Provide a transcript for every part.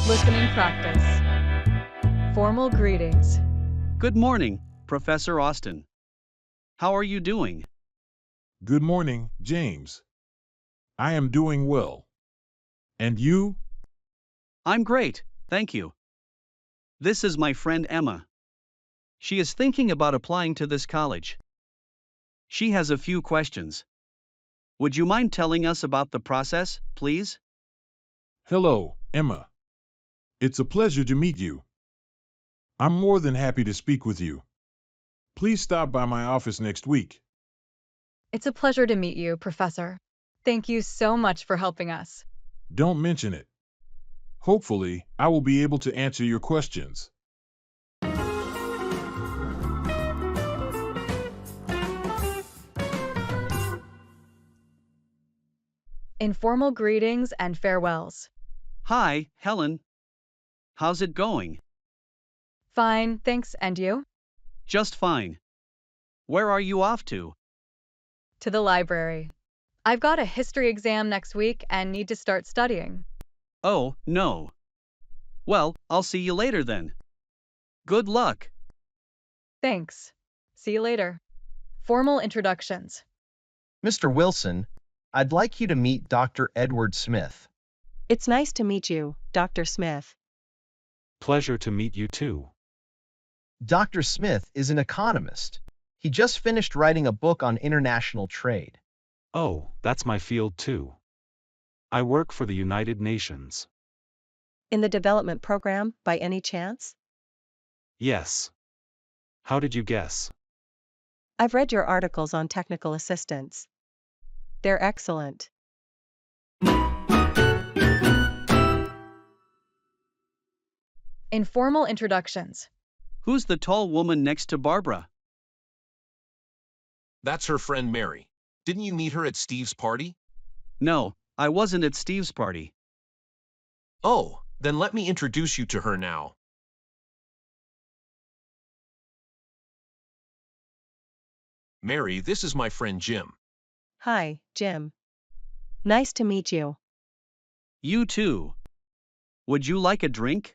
Listening practice. Formal greetings. Good morning, Professor Austin. How are you doing? Good morning, James. I am doing well. And you? I'm great, thank you. This is my friend Emma. She is thinking about applying to this college. She has a few questions. Would you mind telling us about the process, please? Hello, Emma. It's a pleasure to meet you. I'm more than happy to speak with you. Please stop by my office next week. It's a pleasure to meet you, Professor. Thank you so much for helping us. Don't mention it. Hopefully, I will be able to answer your questions. Informal greetings and farewells. Hi, Helen. How's it going? Fine, thanks, and you? Just fine. Where are you off to? To the library. I've got a history exam next week and need to start studying. Oh, no. Well, I'll see you later then. Good luck. Thanks. See you later. Formal introductions. Mr. Wilson, I'd like you to meet Dr. Edward Smith. It's nice to meet you, Dr. Smith. Pleasure to meet you too. Dr. Smith is an economist. He just finished writing a book on international trade. Oh, that's my field too. I work for the United Nations. In the development program, by any chance? Yes. How did you guess? I've read your articles on technical assistance. They're excellent. Informal introductions. Who's the tall woman next to Barbara? That's her friend Mary. Didn't you meet her at Steve's party? No, I wasn't at Steve's party. Oh, then let me introduce you to her now. Mary, this is my friend Jim. Hi, Jim. Nice to meet you. You too. Would you like a drink?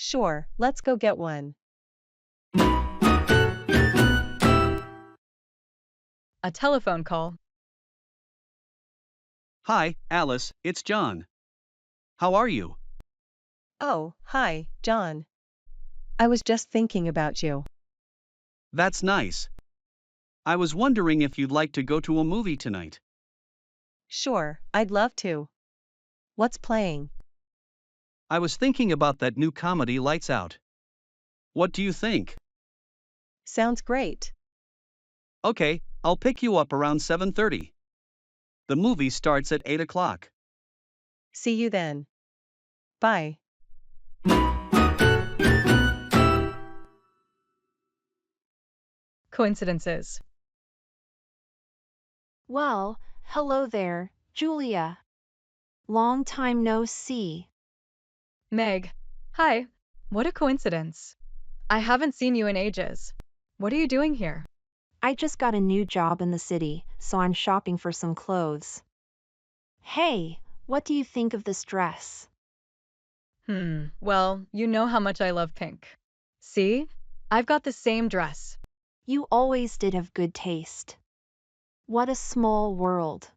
Sure, let's go get one. A telephone call. Hi, Alice, it's John. How are you? Oh, hi, John. I was just thinking about you. That's nice. I was wondering if you'd like to go to a movie tonight. Sure, I'd love to. What's playing? I was thinking about that new comedy Lights Out. What do you think? Sounds great. Okay, I'll pick you up around 7:30. The movie starts at 8 o'clock. See you then. Bye. Coincidences. Well, hello there, Julia. Long time no see. Meg. Hi. What a coincidence. I haven't seen you in ages. What are you doing here? I just got a new job in the city, so I'm shopping for some clothes. Hey, what do you think of this dress? Well, you know how much I love pink. See? I've got the same dress. You always did have good taste. What a small world.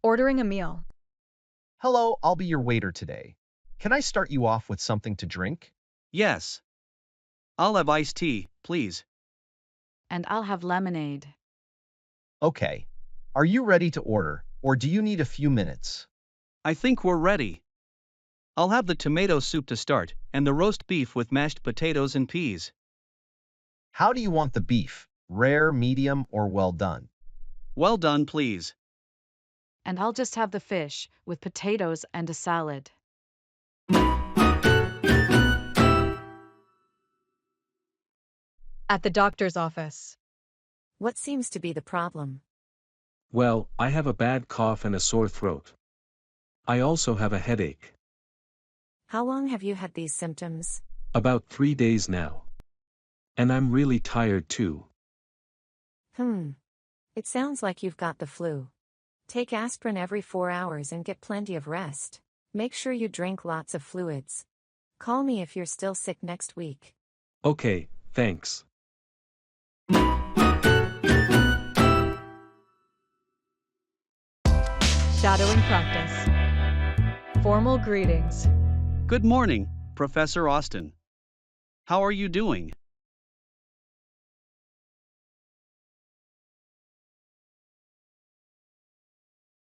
Ordering a meal. Hello, I'll be your waiter today. Can I start you off with something to drink? Yes. I'll have iced tea, please. And I'll have lemonade. Okay. Are you ready to order, or do you need a few minutes? I think we're ready. I'll have the tomato soup to start, and the roast beef with mashed potatoes and peas. How do you want the beef? Rare, medium, or well done? Well done, please. And I'll just have the fish with potatoes and a salad. At the doctor's office. What seems to be the problem? Well, I have a bad cough and a sore throat. I also have a headache. How long have you had these symptoms? About 3 days now. And I'm really tired too. It sounds like you've got the flu. Take aspirin every 4 hours and get plenty of rest. Make sure you drink lots of fluids. Call me if you're still sick next week. Okay, thanks. Shadowing practice. Formal greetings. Good morning, Professor Austin. How are you doing?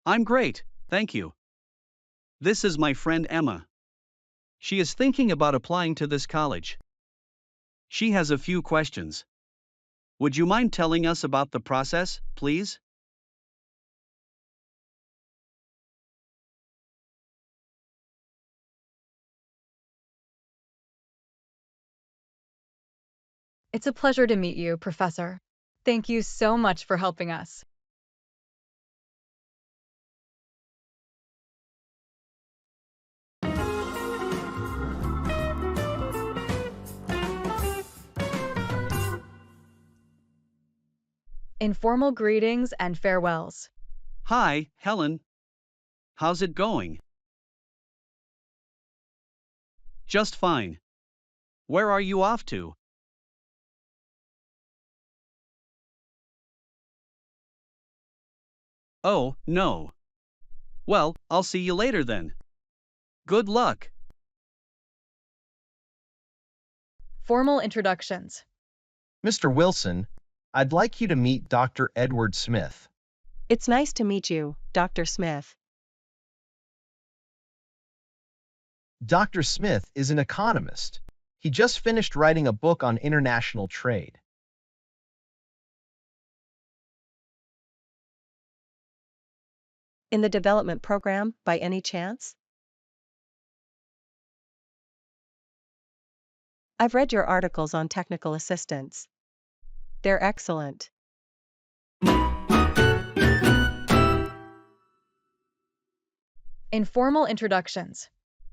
I'm great, thank you. This is my friend Emma. She is thinking about applying to this college. She has a few questions. Would you mind telling us about the process, please? It's a pleasure to meet you, Professor. Thank you so much for helping us. Informal greetings and farewells. Hi, Helen. How's it going? Just fine. Where are you off to? Oh, no. Well, I'll see you later then. Good luck. Formal introductions. Mr. Wilson, I'd like you to meet Dr. Edward Smith. It's nice to meet you, Dr. Smith. Dr. Smith is an economist. He just finished writing a book on international trade. In the development program, by any chance? I've read your articles on technical assistance. They're excellent. Informal introductions.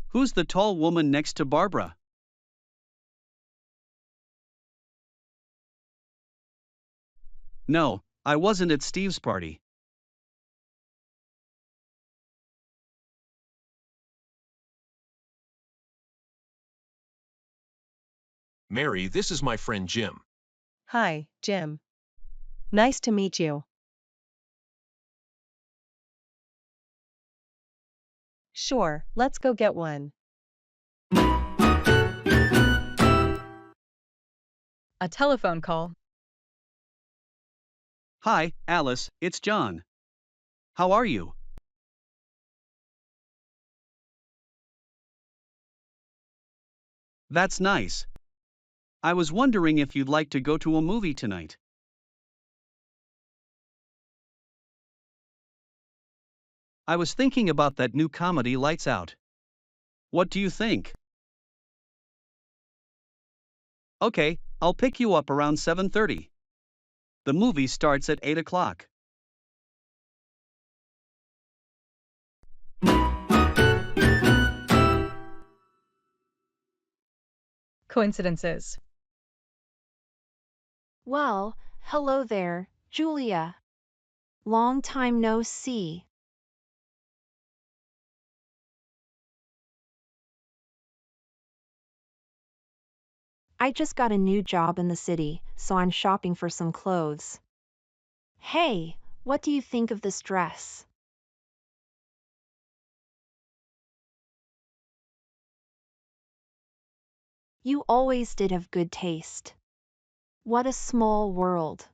Who's the tall woman next to Barbara? No, I wasn't at Steve's party. Mary, this is my friend Jim. Hi, Jim. Nice to meet you. Sure, let's go get one. A telephone call. Hi, Alice, it's John. How are you? That's nice. I was wondering if you'd like to go to a movie tonight. I was thinking about that new comedy Lights Out. What do you think? Okay, I'll pick you up around 7:30. The movie starts at 8 o'clock. Coincidences. Well, hello there, Julia. Long time no see. I just got a new job in the city, so I'm shopping for some clothes. Hey, what do you think of this dress? You always did have good taste. What a small world.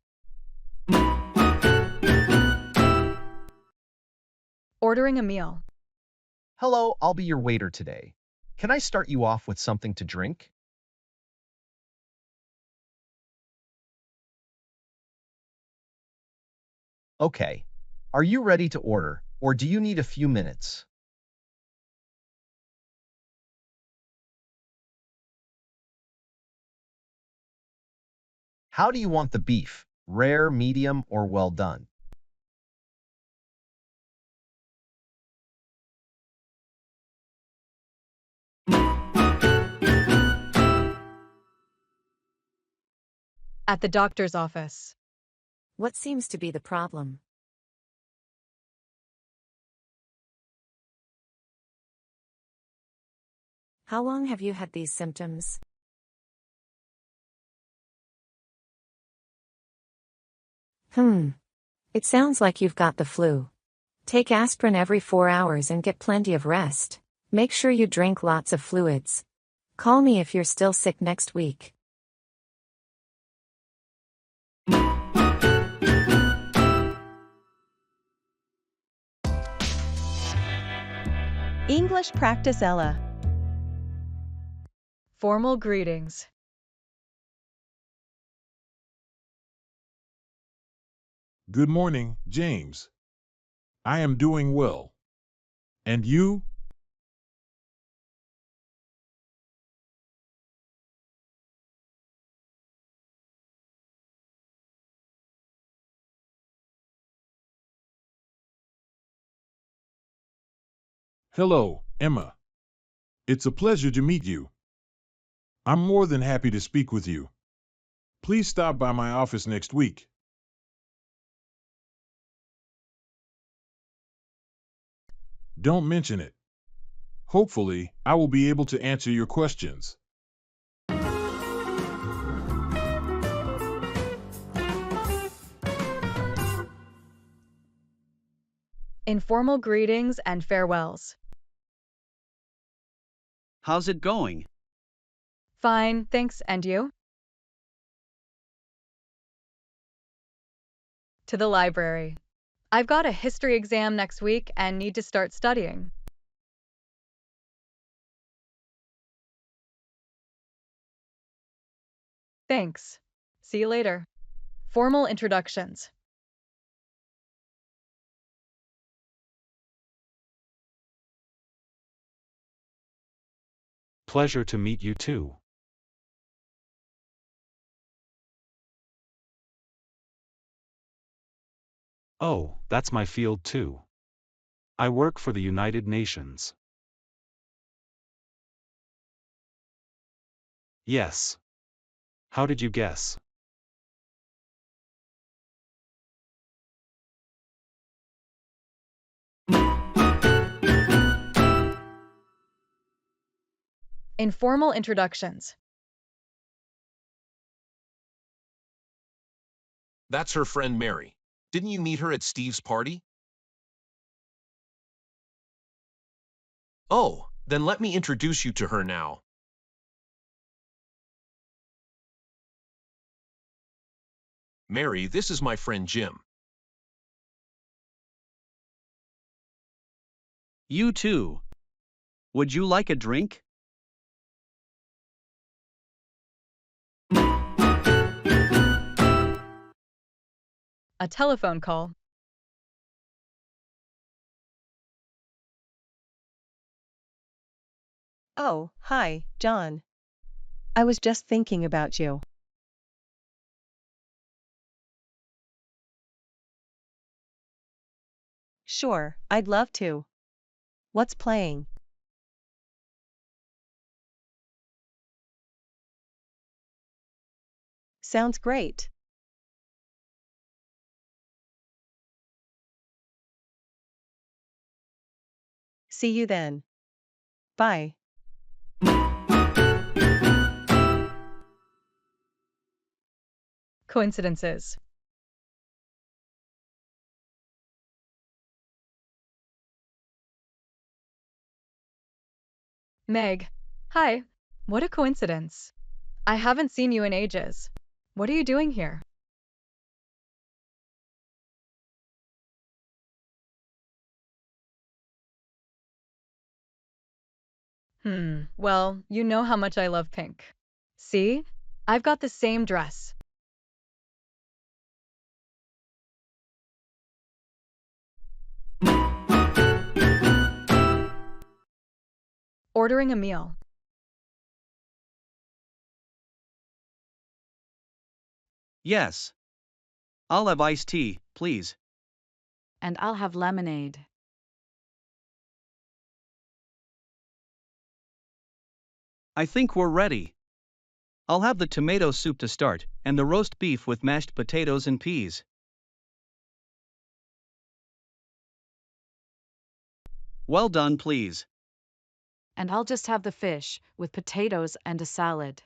Ordering a meal. Hello, I'll be your waiter today. Can I start you off with something to drink? Okay. Are you ready to order, or do you need a few minutes? How do you want the beef? Rare, medium, or well done? At the doctor's office. What seems to be the problem? How long have you had these symptoms? It sounds like you've got the flu. Take aspirin every 4 hours and get plenty of rest. Make sure you drink lots of fluids. Call me if you're still sick next week. English practice Ella. Formal greetings. Good morning, James. I am doing well. And you? Hello, Emma. It's a pleasure to meet you. I'm more than happy to speak with you. Please stop by my office next week. Don't mention it. Hopefully, I will be able to answer your questions. Informal greetings and farewells. How's it going? Fine, thanks, and you? To the library. I've got a history exam next week and need to start studying. Thanks. See you later. Formal introductions. Pleasure to meet you too. Oh, that's my field too. I work for the United Nations. Yes. How did you guess? Informal introductions. That's her friend Mary. Didn't you meet her at Steve's party? Oh, then let me introduce you to her now. Mary, this is my friend Jim. You too. Would you like a drink? A telephone call. Oh, hi, John. I was just thinking about you. Sure, I'd love to. What's playing? Sounds great. See you then. Bye. Coincidences. Meg. Hi. What a coincidence. I haven't seen you in ages. What are you doing here? Well, you know how much I love pink. See? I've got the same dress. Ordering a meal. Yes. I'll have iced tea, please. And I'll have lemonade. I think we're ready. I'll have the tomato soup to start, and the roast beef with mashed potatoes and peas. Well done, please. and I'll just have the fish with potatoes and a salad.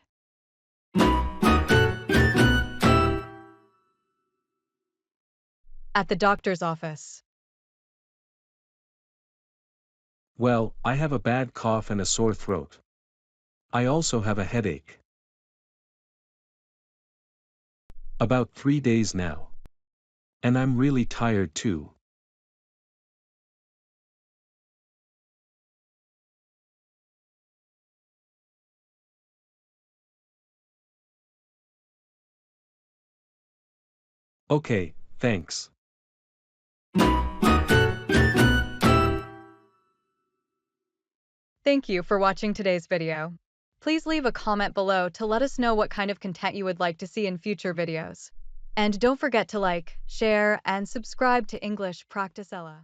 At the doctor's office. Well, I have a bad cough and a sore throat. I also have a headache. About 3 days now. And I'm really tired too. Okay, thanks. Thank you for watching today's video. Please leave a comment below to let us know what kind of content you would like to see in future videos. And don't forget to like, share, and subscribe to English Practicella.